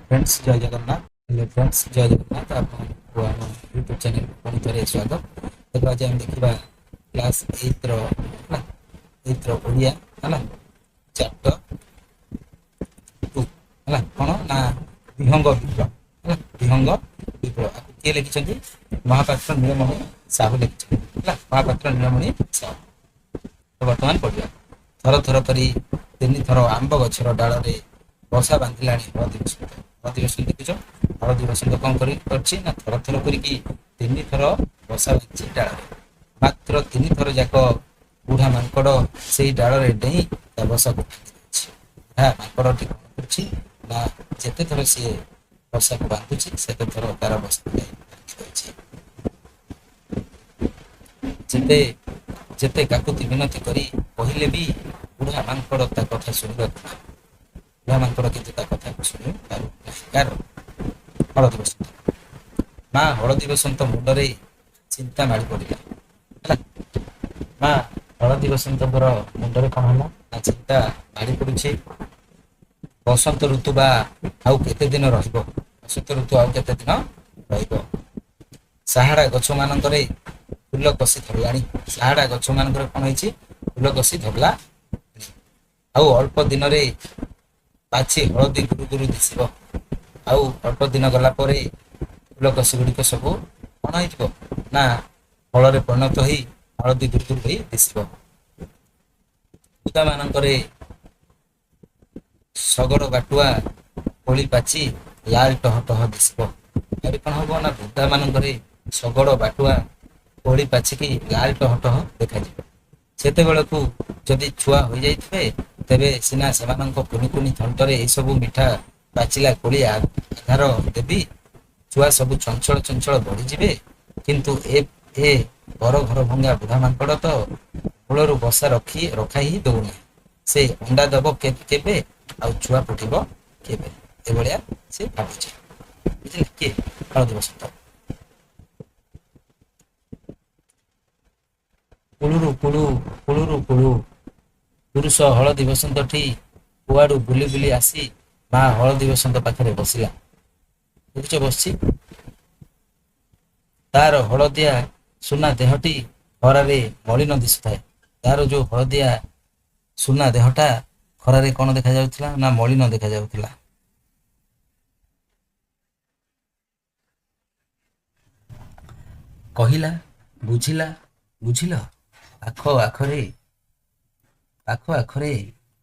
Friends जय Jagannath. Hello friends जय जगन्नाथ। आपको आम यूट्यूब चैनल पुणी थे स्वागत। देखो आज आम देखा क्लास 8 ओडिया है चैप्टर 2 है कौन ना विहंग विप्लव है विहंग विप्लव किए लिखिं महापात्र नीलमणि साहू लिखिं है महापात्र नीलमणि साहू। तो बर्तमान पढ़ा थर थर करी तीन थर आंब गछर डाल में बसा बांधिला हलदी बसंत। हलदी बसंत देखुच हलदी बसंत कौन करछि ना थर थर करिकी तीन थर बसा बांधि डाल में मात्र तीन थर जाक बुढ़ा मांकड़ से डाल में डेई बसा को बुढ़ा मांकड़टी कौन करछि ना जेते थर सी बसा को बांधुछि सेते थर तार बसा जेते जेते काकुति विनती करी कहले भी बुढ़ा मांकड़ ता कथा शुणा बुढ़ा मांकड़ किंतु ता कथा शुणी कार हलदी बसंत माँ हलदी बसंत मुंडरे चिंता माड़ी पड़ा माँ हलदी बसंत मुंडरे कौन है ना चिंता माड़ी पड़ुछे। बसंत ऋतु बा आउ केते दिन रहिबो बसंत ऋतु आउ केते दिन रहिबो। साहाड़ा गछ मानकरे फूल कषि धरलाणी साहाड़ा गछ मानकरे कौन होइछि फूल कषि धरला आउ अल्प दिन रे पाछि हलदी गुरु गुरु दिसिबो आउ अल्प दिन गला परे फूल कषि गुड़िक सब कौन हो ना फल परिणत हो हलदी गुरु गुरु हो दिसिबो। बुदा मानकरे शगड़ बाटुआ कोली पाची लाल टह टह दिसिबो आरे कौन हम ना बुदा मानकरे शगड़ बाटुआ कोली पाचिकी लाल टह टह देखा सेते बेलू जदि छुआ हो जाइए तेबे सिना सेमानंक कुनी कुनी थंटरे ए सब मिठा पाचिला कोली आधार देवी छुआ सब चंचल चंचल बढ़ी जिवे किंतु ए घर घर भंगा बुढ़ा मांकड़ तो मूलरू बसा रखा ही दौना से अंडा दब केबे आ छुआ फुटब केबे एभलिया से भावुचे बुझिले किए हलदी बसंत। कुलुरु कुलु कुलुरु कुलु पुरुष हलदी बसंत ठी कुआड़ू बुली बुली आसी माँ हलदी बसंत पाखरे बसिला देखुच बसछि तार हलदिया सुना देहटी खरारे मलिन दिशुଥାଏ तार जो हलदिया सुना देहटा खरारे कौन देखा जाउथिला ना मलिन देखा जाउथिला। कहिला बुझिला बुझिल आख आखरे पाख आखरे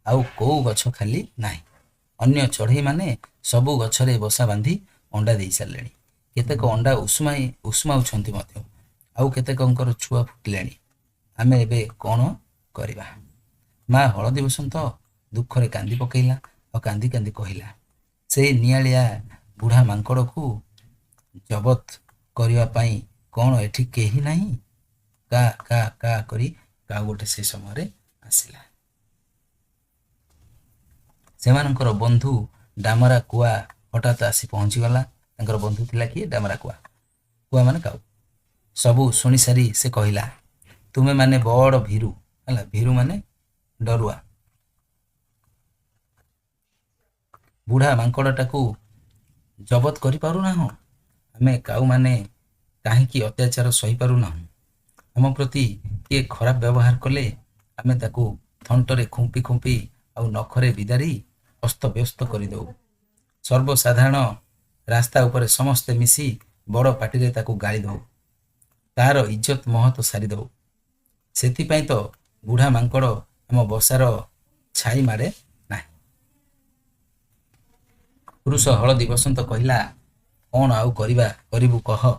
आउ को गछ खाली नाही अन्य चढ़ई माने सबु गछरे बसा बांधी अंडा दे सारे केतेक अंडा उष्माउछंती मध्य आउ केतेकंकर छुआ फुटिलाणी आमे एबे कौन करिबा। माँ हलदी बसंत दुखरे कांदी पकेइला और कांदी कांदी कहिला से नियालिया बुढ़ा मांकड़ को जबत करिवा पई कौन एठी केही नाही का का का करी का गोटे से समय आसिला। सेमानंकर बंधु डामरा कुआ हठात आसी पहुंची गला तांकर बंधु थिला कि डामरा कुआ कुआ माने काऊ सबू शुणी सारी से कहिला तुमे माने बड़ भीरु हला भीरु माने डरुआ बुढ़ा मांकड़टा को जबत करि पारु ना आमे काऊ माने काहेकि अत्याचार सही पारु ना आम प्रति किए खराब व्यवहार कले आमे ताकू थंटरे खुंपी खुंपी आउ नखरे बिदारी अस्त व्यस्त करदे सर्वसाधारण रास्ता उपरे समस्ते मिसी बड़ पार्टी ताकू गाली दौ तार इज्जत महत सारी दौ सेथिपाई तो बुढ़ा मांकड़ आम बसार छाई मारे ना। पुरुष हलदी बसंत कहिला कौन आउ करिबा करिबु कह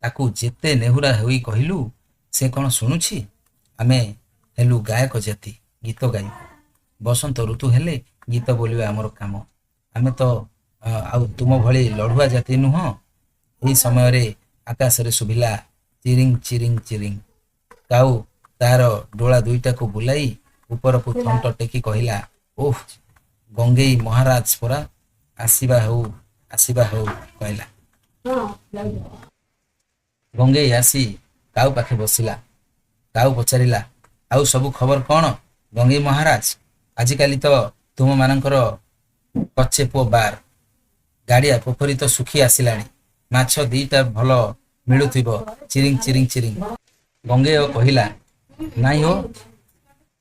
ताकू जेते नेहुरा होई कहिलु से कौन शुणुछि आमे हेलु गायक जाति गीत गाई बसंत ऋतु हेले गीत बोलिबा आमर काम आमे तो आउ तुम भली लड़ुआ जाति नुह। एही समय रे आकाश रे सुभिला चिरिंग चिरिंग चिरिंग काऊ तार डोला दुईटा को बुलाई ऊपर को थंट टेकी कहिला ओह गंगेई महाराज परा आसीबा हो कहला। गंगेई आसी काऊ पाखे बसिला काऊ पचारिला आउ सबु खबर कौन गंगेई महाराज आजिकाली तो तुम मानकर कच्चे पो बार ଗାଡ଼ିଆ ପୋଖରୀ ତ ଶୁଖି ଆସିଲାଣି, ମାଛ ଦିଟା ଭଲ ମିଳୁଥିବ, ଚିରିଂ ଚିରିଂ ଚିରିଂ। ଗଙ୍ଗେୟ କହିଲା, ନାଇଁ ହୋ।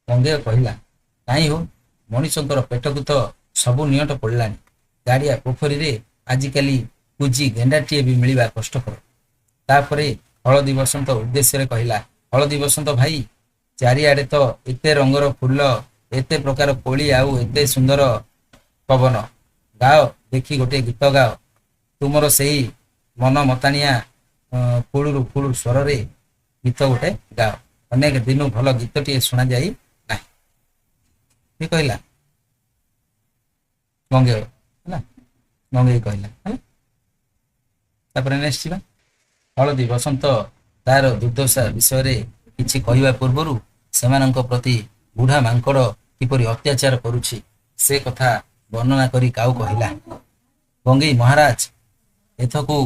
ଗଙ୍ଗେୟ କହିଲା, ନାଇଁ ହୋ, ମଣିଷଙ୍କର ପେଟକୁ ତ ସବୁ ନିଅଣ୍ଟ ପଡ଼ିଲାଣି। ଗାଡ଼ିଆ ପୋଖରୀରେ ଆଜିକାଲି କୁଜି ଗେଣ୍ଡାଟିଏ ବି ମିଳିବା କଷ୍ଟକର। ତାପରେ ହଳଦୀ ବସନ୍ତ ଉଦ୍ଦେଶ୍ୟରେ କହିଲା, ହଳଦୀ ବସନ୍ତ ଭାଇ, ଚାରିଆଡ଼େ ତ ଏତେ ରଙ୍ଗର ଫୁଲ, ଏତେ ପ୍ରକାର କୋଳି, ଆଉ ଏତେ ସୁନ୍ଦର ପବନ। ଗାଅ ଦେଖି ଗୋଟିଏ ଗୀତ ଗାଅ। ତୁମର ସେଇ ମନ ମତାଣିଆ କୁଳୁରୁ କୁଳୁ ସ୍ୱରରେ ଗୀତ ଗୋଟେ ଗାଅ। ଅନେକ ଦିନୁ ଭଲ ଗୀତଟିଏ ଶୁଣାଯାଇ ନାହିଁ। କିଏ କହିଲା? ଗଙ୍ଗେୟ ହେଲା। ଗଙ୍ଗେଇ କହିଲା ହେଲା। ତାପରେ ନେକ୍ସଟ ଯିବା। ହଳଦୀ ବସନ୍ତ ତାର ଦୁର୍ଦ୍ଦଶା ବିଷୟରେ କିଛି କହିବା ପୂର୍ବରୁ ସେମାନଙ୍କ ପ୍ରତି ବୁଢ଼ା ମାଙ୍କଡ଼ କିପରି ଅତ୍ୟାଚାର କରୁଛି ସେ କଥା ବର୍ଣ୍ଣନା କରି କାଉ କହିଲା, ଗଙ୍ଗେଇ ମହାରାଜ, ଏଥକୁ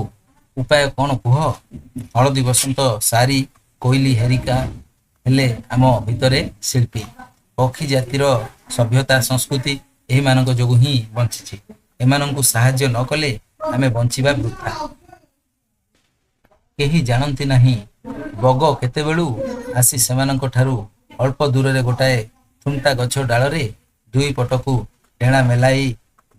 ଉପାୟ କ'ଣ କୁହ? ହଳଦୀ ବସନ୍ତ ସାରି କୋଇଲି ହେରିକା ହେଲେ ଆମ ଭିତରେ ଶିଳ୍ପୀ। ପକ୍ଷୀ ଜାତିର ସଭ୍ୟତା ସଂସ୍କୃତି ଏହିମାନଙ୍କ ଯୋଗୁଁ ହିଁ ବଞ୍ଚିଛି। ଏମାନଙ୍କୁ ସାହାଯ୍ୟ ନ କଲେ ଆମେ ବଞ୍ଚିବା ବୃଥା। କେହି ଜାଣନ୍ତି ନାହିଁ ବଗ କେତେବେଳୁ ଆସି ସେମାନଙ୍କ ଠାରୁ ଅଳ୍ପ ଦୂରରେ ଗୋଟାଏ ଥୁଣ୍ଟା ଗଛ ଡାଳରେ ଦୁଇ ପଟକୁ ଟେଣା ମେଲାଇ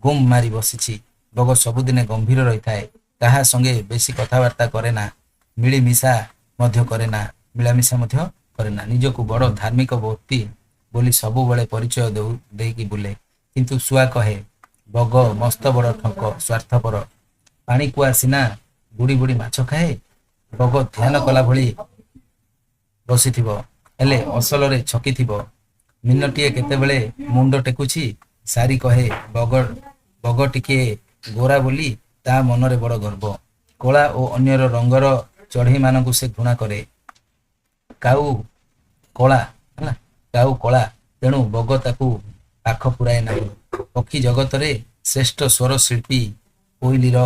ଗୁମ୍ ମାରି ବସିଛି। ବଗ ସବୁଦିନେ ଗମ୍ଭୀର ରହିଥାଏ, କାହା ସଙ୍ଗେ ବେଶୀ କଥାବାର୍ତ୍ତା କରେ ନା, ମିଳିମିଶା ମଧ୍ୟ କରେ ନା, ମିଳାମିଶା ମଧ୍ୟ କରେ ନା। ନିଜକୁ ବଡ଼ ଧାର୍ମିକ ବ୍ୟକ୍ତି ବୋଲି ସବୁବେଳେ ପରିଚୟ ଦେଇକି ବୁଲେ। କିନ୍ତୁ ଶୁଆ କହେ, ବଗ ମସ୍ତ ବଡ଼ ଠକ, ସ୍ୱାର୍ଥପର। ପାଣିକୁଆ ସିନା ବୁଡ଼ି ବୁଡ଼ି ମାଛ ଖାଏ, ବଗ ଧ୍ୟାନ କଲା ଭଳି ବସିଥିବ, ହେଲେ ଅସଲରେ ଛକିଥିବ। ମିନଟିଏ କେତେବେଳେ ମୁଣ୍ଡ ଟେକୁଛି। ସାରି କହେ, ବଗ ଟିକିଏ ଗୋରା ବୋଲି ତା ମନରେ ବଡ଼ ଗର୍ବ। କଳା ଓ ଅନ୍ୟର ରଙ୍ଗର ଚଢ଼େଇମାନଙ୍କୁ ସେ ଘୃଣା କରେ। କାଉ କଳା ହେଲା, କାଉ କଳା, ତେଣୁ ବଗ ତାକୁ ପାଖ ପୁରାଏ ନାହିଁ। ପକ୍ଷୀ ଜଗତରେ ଶ୍ରେଷ୍ଠ ସ୍ୱର ଶିଳ୍ପୀ କୋଇଲିର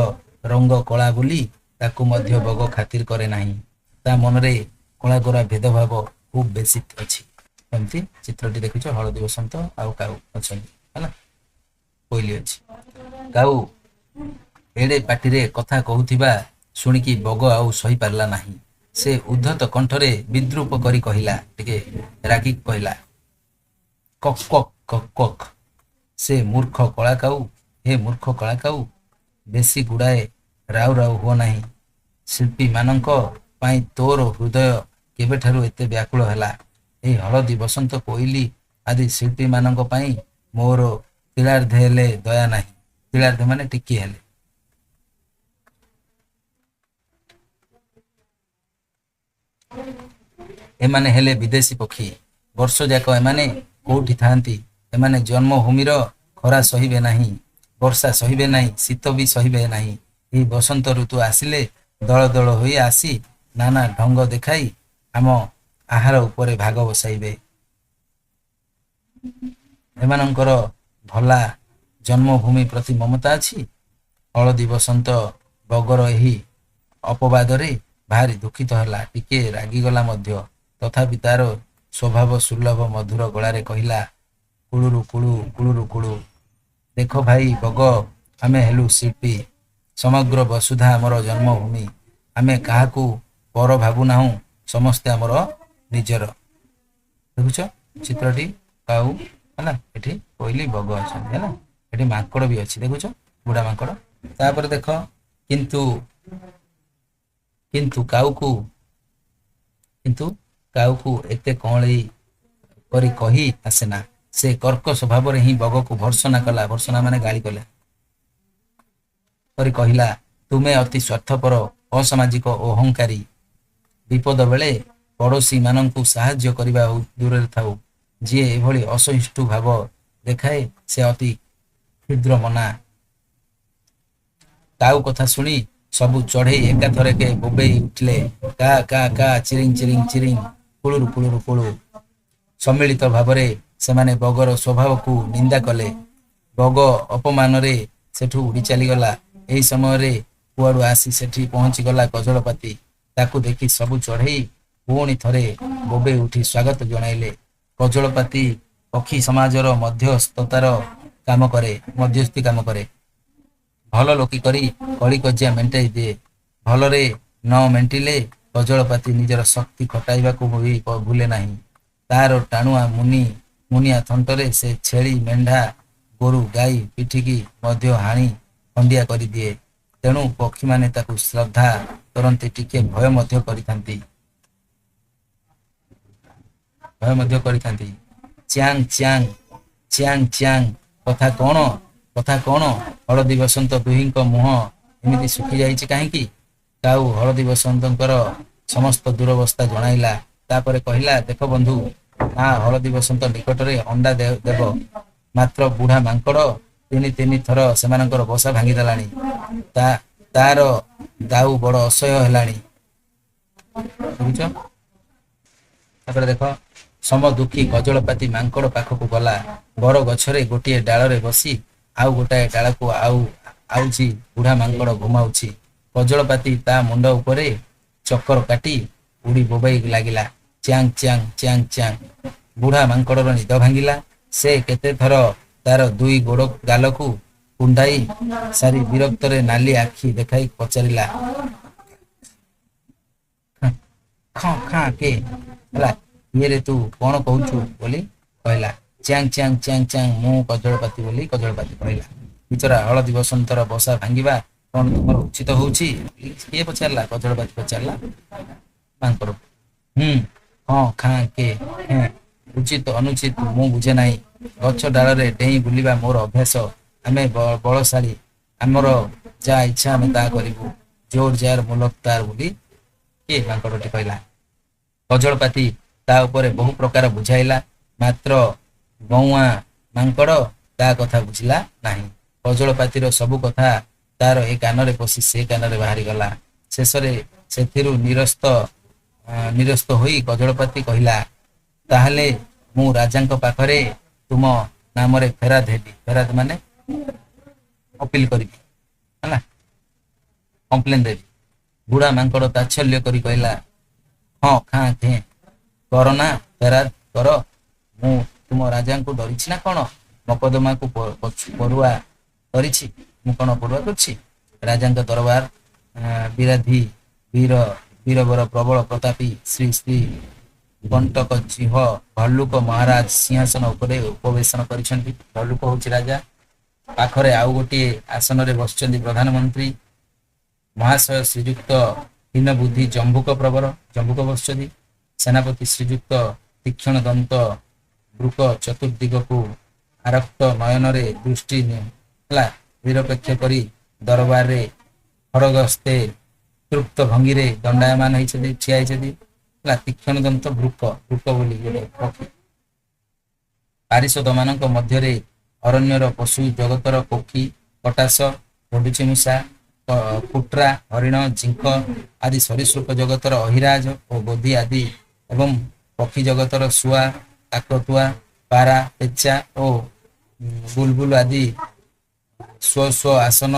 ରଙ୍ଗ କଳା ବୋଲି ତାକୁ ମଧ୍ୟ ବଗ ଖାତିର କରେ ନାହିଁ। ତା ମନରେ କଳା ଗୋରା ଭେଦଭାବ ଖୁବ୍ ବେଶୀ ଅଛି। ଏମିତି ଚିତ୍ରଟି ଦେଖୁଛ, ହଳଦୀ ବସନ୍ତ ଆଉ କାଉ ଅଛନ୍ତି ହେଲା, କୋଇଲି ଅଛି। କାଉ ଏଡ଼େ ପାଟିରେ କଥା କହୁଥିବା ଶୁଣିକି ବଗ ଆଉ ସହିପାରିଲା ନାହିଁ। ସେ ଉଦ୍ଧତ କଣ୍ଠରେ ବିଦ୍ରୂପ କରି କହିଲା, ଟିକେ ରାଗିକି କହିଲା, କକ୍ କକ୍ କକ୍ କକ୍। ସେ ମୂର୍ଖ କଳା କାଉ, ହେ ମୂର୍ଖ କଳା କାଉ, ବେଶୀ ଗୁଡ଼ାଏ ରାଉ ରାଉ ହୁଅ ନାହିଁ। ଶିଳ୍ପୀମାନଙ୍କ ପାଇଁ ତୋର ହୃଦୟ କେବେଠାରୁ ଏତେ ବ୍ୟାକୁଳ ହେଲା? ଏହି ହଳଦୀ ବସନ୍ତ, କୋଇଲି ଆଦି ଶିଳ୍ପୀମାନଙ୍କ ପାଇଁ ମୋର ତିଳାର୍ଦ୍ଧେ ହେଲେ ଦୟା ନାହିଁ। ତିଳାର୍ଦ୍ଧେ ମାନେ ଟିକିଏ ହେଲେ। ଏମାନେ ହେଲେ ବିଦେଶୀ ପକ୍ଷୀ। ବର୍ଷ ଯାକ ଏମାନେ କୋଉଠି ଥାଆନ୍ତି? ଏମାନେ ଜନ୍ମଭୂମିର ଖରା ସହିବେ ନାହିଁ, ବର୍ଷା ସହିବେ ନାହିଁ, ଶୀତ ବି ସହିବେ ନାହିଁ। ଏହି ବସନ୍ତ ଋତୁ ଆସିଲେ ଦଳ ଦଳ ହୋଇ ଆସି ନାନା ଢଙ୍ଗ ଦେଖାଇ ଆମ ଆହାର ଉପରେ ଭାଗ ବସାଇବେ। ଏମାନଙ୍କର ଭଲା ଜନ୍ମଭୂମି ପ୍ରତି ମମତା ଅଛି। ହଳଦୀ ବସନ୍ତ ବଗର ଏହି ଅପବାଦରେ ଭାରି ଦୁଃଖିତ ହେଲା, ଟିକେ ରାଗିଗଲା ମଧ୍ୟ। ତଥାପି ତାର ସ୍ୱଭାବ ସୁଲଭ ମଧୁର ଗଳାରେ କହିଲା, କୁଳୁରୁ କୁଳୁ କୁଳୁରୁ କୁଳୁ। ଦେଖ ଭାଇ ବଗ, ଆମେ ହେଲୁ ଶିଳ୍ପୀ। ସମଗ୍ର ବସୁଧା ଆମର ଜନ୍ମଭୂମି। ଆମେ କାହାକୁ ପର ଭାବୁନାହୁଁ, ସମସ୍ତେ ଆମର ନିଜର। ଦେଖୁଛ ଚିତ୍ରଟି, କାଉ ହେଲା, ଏଠି କୋଇଲି ବଗ ଅଛନ୍ତି ହେଲା, ଏଠି ମାଙ୍କଡ଼ ବି ଅଛି, ଦେଖୁଛ ବୁଢ଼ା ମାଙ୍କଡ଼। ତାପରେ ଦେଖ, କିନ୍ତୁ କାଉକୁ ଏତେ କଅଁଳେଇ କରି କହି ଆସେନା। ସେ କର୍କଶ ଭାବରେ ହିଁ ବଗକୁ ଭର୍ସନା କଲା, ଭର୍ସନା ମାନେ ଗାଳି କଲା, କରି କହିଲା, ତୁମେ ଅତି ସ୍ୱାର୍ଥପର, ଅସାମାଜିକ ଓ ଅହଙ୍କାରୀ। ବିପଦ ବେଳେ ପଡ଼ୋଶୀ ମାନଙ୍କୁ ସାହାଯ୍ୟ କରିବା ଦୂରରେ ଥାଉ, ଯିଏ ଏଭଳି ଅସହିଷ୍ଣୁ ଭାବ ଦେଖାଏ ସେ ଅତି କ୍ଷୁଦ୍ର ମନା। କାଉ କଥା ଶୁଣି ସବୁ ଚଢ଼େଇ ଏକାଥରକେ ବୋବେଇ ଉଠିଲେ, କା କା କା, ଚିରିଂ ଚିରିଂ ଚିରିଂ, କୁଳୁରୁ କୁଳୁରୁ କୁଳୁ। ସମ୍ମିଳିତ ଭାବରେ ସେମାନେ ବଗର ସ୍ୱଭାବକୁ ନିନ୍ଦା କଲେ। ବଗ ଅପମାନରେ ସେଠୁ ଉଡ଼ି ଚାଲିଗଲା। ଏହି ସମୟରେ କୁଆଡ଼ୁ ଆସି ସେଠି ପହଞ୍ଚିଗଲା କଜଳପାତି। ତାକୁ ଦେଖି ସବୁ ଚଢ଼େଇ ପୁଣି ଥରେ ବୋବେଇ ଉଠି ସ୍ୱାଗତ ଜଣାଇଲେ। କଜଳପାତି ପକ୍ଷୀ ସମାଜର ମଧ୍ୟସ୍ଥି କାମ କରେ। ଭଲ ଲୋକି କରି କଳି କଜିଆ ମେଣ୍ଟାଇ ଦିଏ। ଭଲରେ ନ ମେଣ୍ଟିଲେ କଜଳପାତି ନିଜର ଶକ୍ତି ଖଟାଇବାକୁ ବି ଭୁଲେ ନାହିଁ। ତାର ଟାଣୁଆ ମୁନିଆ ଥଣ୍ଟରେ ସେ ଛେଳି ମେଣ୍ଢା ଗୋରୁ ଗାଈ ପିଠିକି ମଧ୍ୟ ହାଣି ଖଣ୍ଡିଆ କରିଦିଏ। ତେଣୁ ପକ୍ଷୀମାନେ ତାକୁ ଶ୍ରଦ୍ଧା କରନ୍ତି, ଟିକେ ଭୟ ମଧ୍ୟ କରିଥାନ୍ତି। ଚ୍ୟାଂ ଚ୍ୟାଂ ଚ୍ୟାଂ ଚ୍ୟାଂ। କଥା କଣ? ହଳଦୀ ବସନ୍ତ ଦୁହିଁଙ୍କ ମୁହଁ ଏମିତି ଶୁଖିଯାଇଛି କାହିଁକି? କାଉ ହଳଦୀ ବସନ୍ତଙ୍କର ସମସ୍ତ ଦୁରବସ୍ଥା ଜଣାଇଲା। ତାପରେ କହିଲା, ଦେଖ ବନ୍ଧୁ, ମା ହଳଦୀ ବସନ୍ତ ନିକଟରେ ଅଣ୍ଡା ଦେବ, ମାତ୍ର ବୁଢ଼ା ମାଙ୍କଡ଼ ତିନି ଥର ସେମାନଙ୍କର ବସା ଭାଙ୍ଗିଦେଲାଣି। ତାର ଦାଉ ବଡ଼ ଅସହ୍ୟ ହେଲାଣି। ବୁଝୁଛ? ତାପରେ ଦେଖ, ସମଦୁଃଖୀ କଜଳପାତି ମାଙ୍କଡ଼ ପାଖକୁ ଗଲା। ବର ଗଛରେ ଗୋଟିଏ ଡାଳରେ ବସି ଆଉ ଗୋଟାଏ ଡାଳକୁ ଆଉଛି ବୁଢ଼ା ମାଙ୍କଡ଼ ଘୁମାଉଛି। କଜଳପାତି ତା ମୁଣ୍ଡ ଉପରେ ଚକର କାଟି ଉଡ଼ି ବୋବାଇ ଲାଗିଲା। ଚ୍ୟାଂ ଚ୍ୟାଂ ଚ୍ୟାଂ ଚ୍ୟାଂ। ବୁଢ଼ା ମାଙ୍କଡ଼ର ନିଦ ଭାଙ୍ଗିଲା। ସେ କେତେ ଥର ତାର ଦୁଇ ଗୋଡ଼ ଗାଲକୁ କୁଣ୍ଢାଇ ସାରି ବିରକ୍ତରେ ନାଲି ଆଖି ଦେଖାଇ ପଚାରିଲା, ଖଁ ଖାଁ କେ ହେଲା, ଇଏରେ ତୁ କଣ କହୁଛୁ ବୋଲି କହିଲା। ଚ୍ୟାଂ ଚ୍ୟାଂ ଚ୍ୟାଂ ଚ୍ୟାଂ, ମୁଁ କଜଳପାତି ବୋଲି କଜଳପାତି କହିଲା। ବିଚରା ହଳଦୀ ବସନ୍ତର ବସା ଭାଙ୍ଗିବା କଣ ତୁମର ଉଚିତ ହଉଛି? କିଏ ପଚାରିଲା? କଜଳପାତି ପଚାରିଲା ମାଙ୍କଡ଼। ହଁ ଖାଁ କେ ହେଁ, ଉଚିତ ଅନୁଚିତ ମୁଁ ବୁଝେ ନାହିଁ। ଗଛ ଡାଳରେ ଡେଇଁ ବୁଲିବା ମୋର ଅଭ୍ୟାସ। ଆମେ ବଳଶାଳୀ, ଆମର ଯାହା ଇଚ୍ଛା ଆମେ ତାହା କରିବୁ। ଜୋର ଯାର ମୁଲକ ତାର ବୋଲି କିଏ ମାଙ୍କଡ଼ଟି କହିଲା। କଜଳପାତି ତା ଉପରେ ବହୁ ପ୍ରକାର ବୁଝାଇଲା, ମାତ୍ର ଗଉଁଆ ମାଙ୍କଡ଼ ତା କଥା ବୁଝିଲା ନାହିଁ। କଜଳପାତିର ସବୁ କଥା ତାର ଏ କାନରେ ପଶି ସେ କାନରେ ବାହାରିଗଲା। ଶେଷରେ ସେଥିରୁ ନିରସ୍ତ ହୋଇ କଜଳପାତି କହିଲା, ତାହେଲେ ମୁଁ ରାଜାଙ୍କ ପାଖରେ ତୁମ ନାମରେ ଫେରାଦ ହେବି। ଫେରାଦ ମାନେ ଅପିଲ କରିବି, ହେଲା, କମ୍ପ୍ଲେନ ଦେବି। ବୁଢ଼ା ମାଙ୍କଡ଼ ତାଚ୍ଛଲ୍ୟ କରି କହିଲା, ହଁ ଖାଁ ଖେଁ କର ନା, ଫେରାଦ କର। ମୁଁ ତୁମ ରାଜାଙ୍କୁ ଡରିଛି ନା କଣ? ମକଦ୍ଦମାକୁ ପରୁଆ କରିଛି? ମୁଁ କଣ ପରୁଆ କରିଛି? ରାଜାଙ୍କ ଦରବାର ବିରାଧୀ ବୀରବର ପ୍ରବଳ ପ୍ରତାପୀ ଶ୍ରୀ ଶ୍ରୀ କଣ୍ଟକ ଜିହ ଭଲ୍ଲୁକ ମହାରାଜ ସିଂହାସନ ଉପରେ ଉପବେଶନ କରିଛନ୍ତି। ଭଲ୍ଲୁକ ହଉଛି ରାଜା। ପାଖରେ ଆଉ ଗୋଟିଏ ଆସନରେ ବସିଛନ୍ତି ପ୍ରଧାନମନ୍ତ୍ରୀ ମହାଶୟ ଶ୍ରୀଯୁକ୍ତ ହୀନବୁଦ୍ଧି ଜମ୍ବୁକ ବସିଛନ୍ତି। ସେନାପତି ଶ୍ରୀଯୁକ୍ତ ତୀକ୍ଷ୍ଣ ଦନ୍ତ ବୃକ ଚତୁର୍ଦିଗକୁ ଆରକ୍ତ ନୟନରେ ଦୃଷ୍ଟି ନିରପେକ୍ଷ କରି ଦରବାରରେ ଖଡ଼ଗସ୍ତେ ତୃପ୍ତ ଭଙ୍ଗୀରେ ଦଣ୍ଡାୟମାନ ହେଇଛନ୍ତି, ଠିଆ ହେଇଛନ୍ତି। ତୀକ୍ଷ୍ଣ ଦନ୍ତ ବୃକ ବୋଲି ଗୋଟେ ପକ୍ଷୀ। ପାରିଷଦ ମାନଙ୍କ ମଧ୍ୟରେ ଅରଣ୍ୟର ପଶୁ ଜଗତର ପକ୍ଷୀ, କଟାସ, ପଣ୍ଡୁଚିମୂଷା, କୁଟ୍ରା, ହରିଣ, ଝିଙ୍କ ଆଦି ସରୀସୃପ ଜଗତର ଅହିରାଜ ଓ ବୋଧି ଆଦି ଏବଂ ପକ୍ଷୀ ଜଗତର ଶୁଆ, କାକତୁଆ, ପାରା, ପେଚା ଓ ବୁଲବୁଲ ଆଦି ସ୍ୱ ଆସନ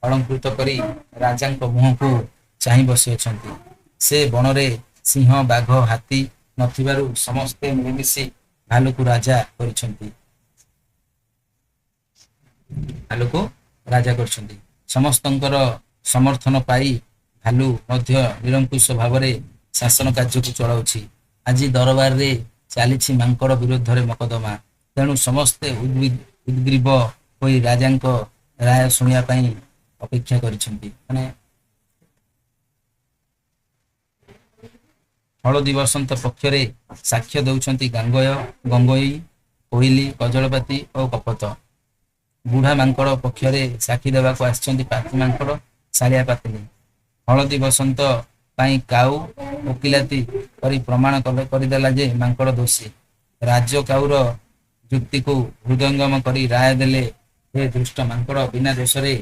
ଅଳଙ୍କୃତ କରି ରାଜାଙ୍କ ମୁହଁକୁ ଚାହିଁ ବସିଅଛନ୍ତି। ସେ ବଣରେ ସିଂହ, ବାଘ, ହାତୀ ନଥିବାରୁ ସମସ୍ତେ ମିଳିମିଶି ଭାଲୁକୁ ରାଜା କରିଛନ୍ତି। ସମସ୍ତଙ୍କର ସମର୍ଥନ ପାଇ ଭାଲୁ ମଧ୍ୟ ନିରଙ୍କୁଶ ଭାବରେ ଶାସନ କାର୍ଯ୍ୟକୁ ଚଳାଉଛି। ଆଜି ଦରବାରରେ ଚାଲିଛି ମାଙ୍କଡ଼ ବିରୁଦ୍ଧରେ ମକଦ୍ଦମା। ତେଣୁ ସମସ୍ତେ ଉଦ୍ଗ୍ରୀବ ହୋଇ ରାଜାଙ୍କ ରାୟ ଶୁଣିବା ପାଇଁ ଅପେକ୍ଷା କରିଛନ୍ତି। ହଳଦୀ ବସନ୍ତ ପକ୍ଷରେ ସାକ୍ଷ୍ୟ ଦେଉଛନ୍ତି ଗଙ୍ଗୋଇ, କୋଇଲି, କଜଳପାତି ଓ କପୋତ। ବୁଢ଼ା ମାଙ୍କଡ଼ ପକ୍ଷରେ ସାକ୍ଷୀ ଦେବାକୁ ଆସିଛନ୍ତି ପାତି ମାଙ୍କଡ଼, ଶାଳିଆ ପାତିନୀ। ହଳଦୀ ବସନ୍ତ ପାଇଁ କାଉ ଓକିଲାତି କରି ପ୍ରମାଣ କରିଦେଲା ଯେ ମାଙ୍କଡ଼ ଦୋଷୀ। ରାଜକାଉର ଯୁକ୍ତିକୁ ହୃଦୟଙ୍ଗମ କରି ରାୟ ଦେଲେ, ହେ ଦୁଷ୍ଟ ମାଙ୍କଡ଼, ବିନା ଦୋଷରେ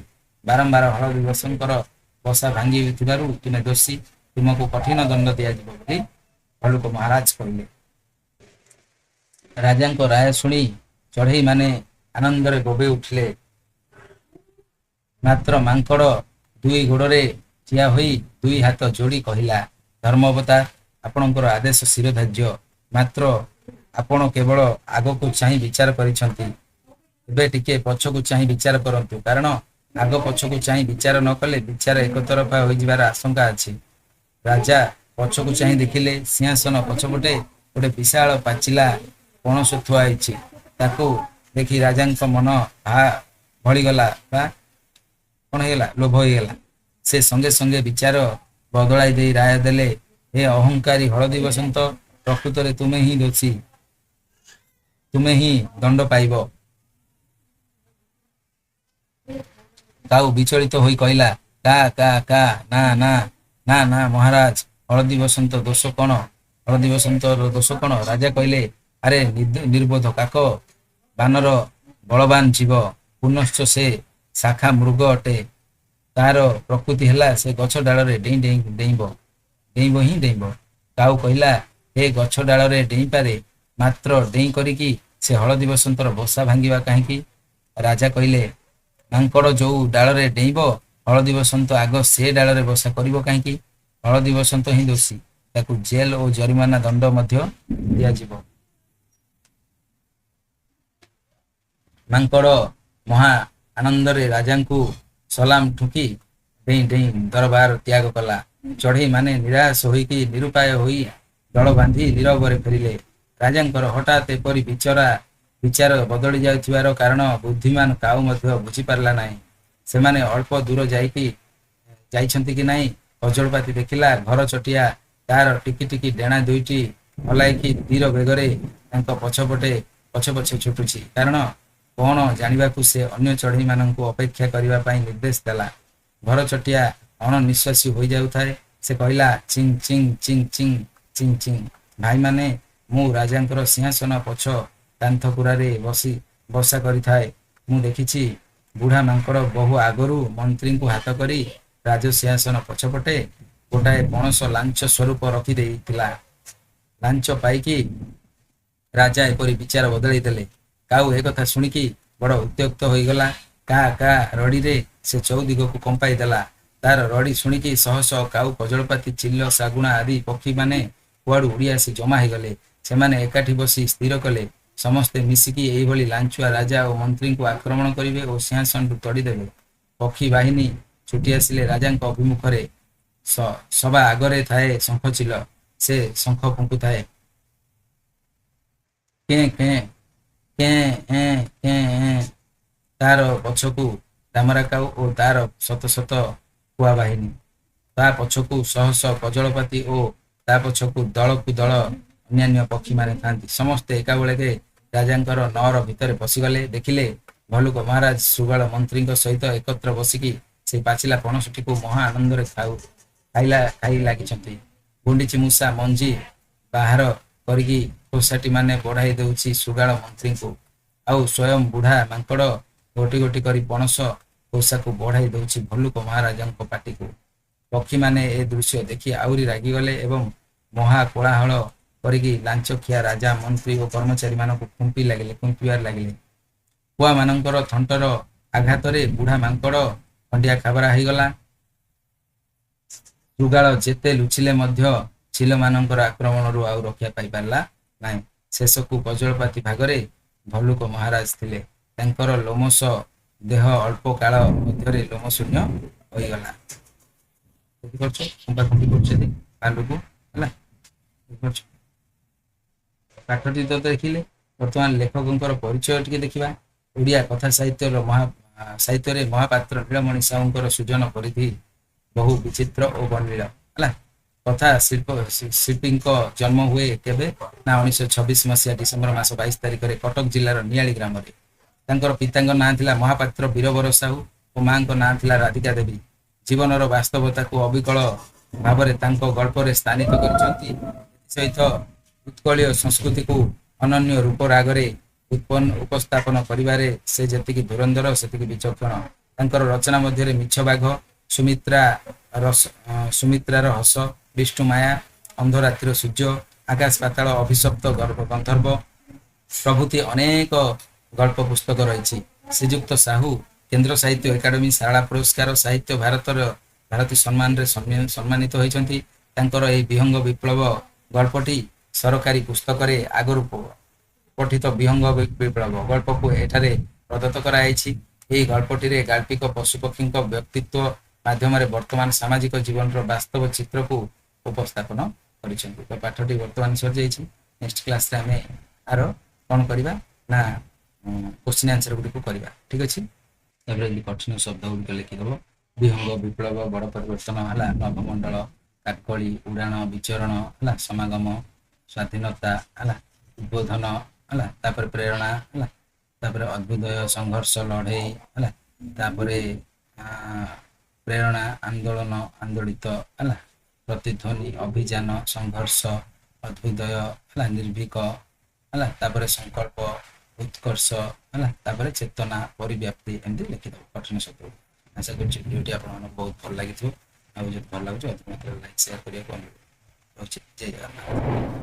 ବାରମ୍ବାର ହଳଦୀ ବସନ୍ତଙ୍କର ବସା ଭାଙ୍ଗିଥିବାରୁ ତୁମେ ଦୋଷୀ। ତୁମକୁ କଠିନ ଦଣ୍ଡ ଦିଆଯିବ ବୋଲି ଭଲ୍ଲୁକ ମହାରାଜ କହିଲେ। ରାଜାଙ୍କ ରାୟ ଶୁଣି ଚଢ଼େଇମାନେ ଆନନ୍ଦରେ ବୋବେଇ ଉଠିଲେ। ମାତ୍ର ମାଙ୍କଡ଼ ଦୁଇ ଗୋଡ଼ରେ ଠିଆ ହୋଇ ଦୁଇ ହାତ ଯୋଡ଼ି କହିଲା, ଧର୍ମବତାର, ଆପଣଙ୍କର ଆଦେଶ ଶିରଧାର୍ଯ୍ୟ। ମାତ୍ର ଆପଣ କେବଳ ଆଗକୁ ଚାହିଁ ବିଚାର କରିଛନ୍ତି। ଏବେ ଟିକେ ପଛକୁ ଚାହିଁ ବିଚାର କରନ୍ତୁ, କାରଣ ଆଗ ପଛକୁ ଚାହିଁ ବିଚାର ନ କଲେ ବିଚାର ଏକତରଫା ହୋଇଯିବାର ଆଶଙ୍କା ଅଛି। ରାଜା ପଛକୁ ଚାହିଁ ଦେଖିଲେ ସିଂହାସନ ପଛପଟେ ଗୋଟେ ବିଶାଳ ପାଚିଲା ପଣସ ଥୁଆ ହେଇଛି। ତାକୁ ଦେଖି ରାଜାଙ୍କ ମନ ଭଳିଗଲା ବା କଣ ହେଇଗଲା, ଲୋଭ ହେଇଗଲା। ସେ ସଙ୍ଗେ ସଙ୍ଗେ ବିଚାର ବଦଳାଇ ଦେଇ ରାୟ ଦେଲେ, ହେ ଅହଙ୍କାରୀ ହଳଦୀ ବସନ୍ତ, ପ୍ରକୃତରେ ତୁମେ ହିଁ ଦୋଷୀ, ତୁମେ ହିଁ ଦଣ୍ଡ ପାଇବ। କାଉ ବିଚଳିତ ହୋଇ କହିଲା, କା କା କା ନା ନା ନା ନା ମହାରାଜ, ହଳଦୀ ବସନ୍ତ ଦୋଷ କଣ? ହଳଦୀ ବସନ୍ତର ଦୋଷ କଣ? ରାଜା କହିଲେ, ଆରେ ନିର୍ବୋଧ କାକ, ବାନର ବଳବାନ ଜୀବ, ପୁନଶ୍ଚ ସେ ଶାଖା ମୃଗ ଅଟେ। ତାର ପ୍ରକୃତି ହେଲା ସେ ଗଛ ଡାଳରେ ଡେଇଁବ ହିଁ ଡେଇଁବ। କାଉ କହିଲା, ଏ ଗଛ ଡାଳରେ ଡେଇଁପାରେ, ମାତ୍ର ଡେଇଁ କରିକି ସେ ହଳଦୀ ବସନ୍ତର ବସା ଭାଙ୍ଗିବା କାହିଁକି? ରାଜା କହିଲେ, ମାଙ୍କଡ଼ ଯୋଉ ଡାଳରେ ଡେଇଁବ, ହଳଦୀ ବସନ୍ତ ଆଗ ସେ ଡାଳରେ ବସା କରିବ କାହିଁକି? ହଳଦୀ ବସନ୍ତ ହିଁ ଦୋଷୀ, ତାକୁ ଜେଲ ଓ ଜରିମାନା ଦଣ୍ଡ ମଧ୍ୟ ଦିଆଯିବ। ମାଙ୍କଡ଼ ମହା ଆନନ୍ଦରେ ରାଜାଙ୍କୁ ସଲାମ ଠୁକି ଡେଇଁ ଡେଇଁ ଦରବାର ତ୍ୟାଗ କଲା। ଚଢ଼େଇ ମାନେ ନିରାଶ ହୋଇକି ନିରୁପାୟ ହୋଇ ଦଳ ବାନ୍ଧି ନୀରବରେ ଫେରିଲେ। ରାଜାଙ୍କର ହଠାତ୍ ଏପରି ବିଚାର ବଦଳି ଯାଉଥିବାର କାରଣ ବୁଦ୍ଧିମାନ କାଉ ମଧ୍ୟ ବୁଝିପାରିଲା ନାହିଁ। ସେମାନେ ଅଳ୍ପ ଦୂର ଯାଇଛନ୍ତି କି ନାହିଁ, କଜଳପାତି ଦେଖିଲା ଘର ଚଟିଆ ତାର ଟିକି ଟିକି ଡେଣା ଦୁଇଟି ହଲାଇକି ଧୀର ବେଗରେ ତାଙ୍କ ପଛେ ପଛେ ଛୁଟୁଛି। କାରଣ କଣ ଜାଣିବାକୁ ସେ ଅନ୍ୟ ଚଢ଼େଇମାନଙ୍କୁ ଅପେକ୍ଷା କରିବା ପାଇଁ ନିର୍ଦ୍ଦେଶ ଦେଲା। ଘର ଚଟିଆ ଅଣନିଶ୍ୱାସୀ ହୋଇଯାଉଥାଏ। ସେ କହିଲା, ଚିଂ ଚିଂ ଚିଂ ଚିଂ ଚିଂ ଚିଂ। ଭାଇମାନେ, ମୁଁ ରାଜାଙ୍କର ସିଂହାସନ ପଛ କାନ୍ଥପୁରାରେ ବସା କରିଥାଏ। ମୁଁ ଦେଖିଛି, ବୁଢ଼ା ମାଙ୍କଡ଼ ବହୁ ଆଗରୁ ମନ୍ତ୍ରୀଙ୍କୁ ହାତ କରି ରାଜସିଂହାସନ ପଛପଟେ ଗୋଟାଏ ପଣସ ଲାଞ୍ଚ ସ୍ୱରୂପ ରଖି ଦେଇଥିଲା। ଲାଞ୍ଚ ପାଇକି ରାଜା ଏପରି ବିଚାର ବଦଳାଇ ଦେଲେ। କାଉ ଏକଥା ଶୁଣିକି ବଡ଼ ଉତ୍ତ୍ୟକ୍ତ ହୋଇଗଲା। କା କା ରଡ଼ିରେ ସେ ଚଉଦିଗକୁ କମ୍ପାଇ ଦେଲା। ତାର ରଡ଼ି ଶୁଣିକି ଶହ ଶହ କାଉ, କଜଳପାତି, ଚିଲ, ଶାଗୁଣା ଆଦି ପକ୍ଷୀମାନେ କୁଆଡ଼ୁ ଉଡ଼ି ଆସି ଜମା ହୋଇଗଲେ। ସେମାନେ ଏକାଠି ବସି ସ୍ଥିର କଲେ, ସମସ୍ତେ ମିଶିକି ଏଇଭଳି ଲାଞ୍ଚୁଆ ରାଜା ଓ ମନ୍ତ୍ରୀଙ୍କୁ ଆକ୍ରମଣ କରିବେ ଓ ସିଂହାସନରୁ ତଡ଼ିଦେବେ। ପକ୍ଷୀ ବାହିନୀ ଛୁଟି ଆସିଲେ ରାଜାଙ୍କ ଅଭିମୁଖରେ। ସବା ଆଗରେ ଥାଏ ଶଙ୍ଖଚିଲ। ସେ ଶଙ୍ଖ ଫୁଙ୍କୁଥାଏ। କେଁ କେଁ କେଁ ଏଁ କେଁ ଏଁ। ତାର ପଛକୁ ଡାମରା କାଉ ଓ ତାର ଶତ ଶତ କୁଆ ବାହିନୀ, ତା ପଛକୁ ଶହ ଶହ କଜଳପାତି ଓ ତା ପଛକୁ ଦଳକୁ ଦଳ ଅନ୍ୟାନ୍ୟ ପକ୍ଷୀମାନେ ଥାନ୍ତି। ସମସ୍ତେ ଏକାବେଳକେ ରାଜାଙ୍କର ନଅର ଭିତରେ ପଶିଗଲେ। ଦେଖିଲେ, ଭଲ୍ଲୁକ ମହାରାଜ ଶୃଗାଳ ମନ୍ତ୍ରୀଙ୍କ ସହିତ ଏକତ୍ର ବସିକି ସେଇ ପାଚିଲା ପଣସଟିକୁ ମହା ଆନନ୍ଦରେ ଖାଇ ଲାଗିଛନ୍ତି। ଗୁଣ୍ଡିଚି ମୂଷା ମଞ୍ଜି ବାହାର କରିକି ଖୋସାଟି ମାନେ ବଢ଼ାଇ ଦେଉଛି ଶୃଗାଳ ମନ୍ତ୍ରୀଙ୍କୁ, ଆଉ ସ୍ୱୟଂ ବୁଢ଼ା ମାଙ୍କଡ଼ ଗୋଟି ଗୋଟି କରି ପଣସ ଖୋସାକୁ ବଢ଼ାଇ ଦେଉଛି ଭଲ୍ଲୁକ ମହାରାଜଙ୍କ ପାଟିକୁ। ପକ୍ଷୀମାନେ ଏ ଦୃଶ୍ୟ ଦେଖି ଆହୁରି ରାଗିଗଲେ ଏବଂ ମହା କୋଳାହଳ କରିକି ଲାଞ୍ଚଖିଆ ରାଜା, ମନ୍ତ୍ରୀ ଓ କର୍ମଚାରୀମାନଙ୍କୁ ଖୁମ୍ପିବାରେ ଲାଗିଲେ। କୁଆମାନଙ୍କର ଥଣ୍ଟର ଆଘାତରେ ବୁଢ଼ା ମାଙ୍କଡ଼ ଖଣ୍ଡିଆ ଖାବରା ହେଇଗଲା। ଶୃଗାଳ ଯେତେ ଲୁଚିଲେ ମଧ୍ୟ ଚିଲମାନଙ୍କର ଆକ୍ରମଣରୁ ଆଉ ରକ୍ଷା ପାଇପାରିଲା ନାହିଁ। ଶେଷକୁ କଜଳପାତି ଭାଗରେ ଭଲ୍ଲୁକ ମହାରାଜ ଥିଲେ। ତାଙ୍କର ଲୋମଶ ଦେହ ଅଳ୍ପ କାଳ ମଧ୍ୟରେ ଲୋମଶୂନ୍ୟ ହୋଇଗଲା। ବୁଝିପାରୁଛ? ଖୁମ୍ପାଖୁମ୍ପି କରୁଛନ୍ତି ଭାଲୁକୁ, ହେଲା? ବୁଝିପାରୁଛ? ପାଠଟି ତ ଦେଖିଲେ। ବର୍ତ୍ତମାନ ଲେଖକଙ୍କର ପରିଚୟ ଟିକେ ଦେଖିବା। ଓଡ଼ିଆ କଥା ସାହିତ୍ୟରେ ମହାପାତ୍ର ନୀଳମଣି ସାହୁଙ୍କର ସୃଜନ ପରିଧି ବହୁ ବିଚିତ୍ର ଓ ବର୍ଣ୍ଣିଳ, ହେଲା? କଥା ଶିଳ୍ପୀଙ୍କ ଜନ୍ମ ହୁଏ କେବେ ନା 1926 ମସିହା ଡିସେମ୍ବର ମାସ 22 ତାରିଖରେ କଟକ ଜିଲ୍ଲାର ନିଆଳି ଗ୍ରାମରେ। ତାଙ୍କର ପିତାଙ୍କ ନାଁ ଥିଲା ମହାପାତ୍ର ବୀରବର ସାହୁ ଓ ମାଙ୍କ ନାଁ ଥିଲା ରାଧିକା ଦେବୀ। ଜୀବନର ବାସ୍ତବତାକୁ ଅବିକଳ ଭାବରେ ତାଙ୍କ ଗଳ୍ପରେ ସ୍ଥାନିତ କରିଛନ୍ତି। ଏଥିସହିତ ଉତ୍କଳୀୟ ସଂସ୍କୃତିକୁ ଅନନ୍ୟ ରୂପ ରାଗରେ ଉପସ୍ଥାପନ କରିବାରେ ସେ ଯେତିକି ଧୁରନ୍ଧର ସେତିକି ବିଚକ୍ଷଣ। ତାଙ୍କର ରଚନା ମଧ୍ୟରେ ମିଛ ବାଘ, ସୁମିତ୍ରାର ହସ, ବିଷ୍ଣୁ ମାୟା, ଅନ୍ଧରାତ୍ରିର ସୂର୍ଯ୍ୟ, ଆକାଶ ପାତାଳ, ଅଭିଶପ୍ତ ଗନ୍ଧର୍ବ ପ୍ରଭୃତି ଅନେକ ଗଳ୍ପ ପୁସ୍ତକ ରହିଛି। ଶ୍ରୀଯୁକ୍ତ ସାହୁ କେନ୍ଦ୍ର ସାହିତ୍ୟ ଏକାଡେମୀ ଶାରଳା ପୁରସ୍କାର, ସାହିତ୍ୟ ଭାରତୀ ସମ୍ମାନରେ ସମ୍ମାନିତ ହୋଇଛନ୍ତି। ତାଙ୍କର ଏହି ବିହଙ୍ଗ ବିପ୍ଳବ ଗଳ୍ପଟି ସରକାରୀ ପୁସ୍ତକରେ ଆଗରୁ ପଠିତ ବିହଙ୍ଗ ବିପ୍ଳବ ଗଳ୍ପକୁ ଏଠାରେ ପ୍ରଦତ୍ତ କରାଯାଇଛି। ଏହି ଗଳ୍ପଟିରେ ଗାଳ୍ପିକ ପଶୁପକ୍ଷୀଙ୍କ ବ୍ୟକ୍ତିତ୍ୱ ମାଧ୍ୟମରେ ବର୍ତ୍ତମାନ ସାମାଜିକ ଜୀବନର ବାସ୍ତବ ଚିତ୍ରକୁ ଉପସ୍ଥାପନ କରିଛନ୍ତି। ତ ପାଠଟି ବର୍ତ୍ତମାନ ସରିଯାଇଛି। ନେକ୍ସଟ କ୍ଲାସରେ ଆମେ ଆର କ'ଣ କରିବା ନା କ୍ୱେଶ୍ଚିନ୍ ଆନ୍ସର ଗୁଡ଼ିକୁ କରିବା। ଠିକ୍ ଅଛି। ତାପରେ ଏମିତି କଠିନ ଶବ୍ଦ ଗୁଡ଼ିକ ଲେଖିଦେବ। ବିହଙ୍ଗ, ବିପ୍ଳବ, ବଡ଼ ପରିବର୍ତ୍ତନ ହେଲା ନଭମଣ୍ଡଳ, କାକଳି, ଉଡ଼ାଣ, ବିଚରଣ ହେଲା ସମାଗମ, ସ୍ୱାଧୀନତା ହେଲା ଉଦ୍ବୋଧନ ହେଲା ତାପରେ ପ୍ରେରଣା ହେଲା ତାପରେ ଅଭ୍ୟୁଦୟ, ସଂଘର୍ଷ, ଲଢ଼େଇ ହେଲା ତାପରେ ପ୍ରେରଣା, ଆନ୍ଦୋଳନ, ଆନ୍ଦୋଳିତ ହେଲା ପ୍ରତିଧ୍ୱନି, ଅଭିଯାନ, ସଂଘର୍ଷ, ଅଭ୍ୟୁଦୟ ହେଲା ନିର୍ଭୀକ ହେଲା ତାପରେ ସଂକଳ୍ପ, ଉତ୍କର୍ଷ ହେଲା ତାପରେ ଚେତନା, ପରିବ୍ୟାପ୍ତି ଏମିତି ଲେଖିଦେବ କଠିନ ଶବ୍ଦ। ଆଶା କରୁଛି ଭିଡ଼ିଓଟି ଆପଣମାନଙ୍କୁ ବହୁତ ଭଲ ଲାଗିଥିବ। ଆଉ ଯଦି ଭଲ ଲାଗୁଛି ଅଧିକ ମାତ୍ରାରେ ଲାଇକ୍ ସେୟାର କରିବାକୁ ଅନୁରୋଧ ରହୁଛି। ଜୟ ଜଗନ୍ନାଥ।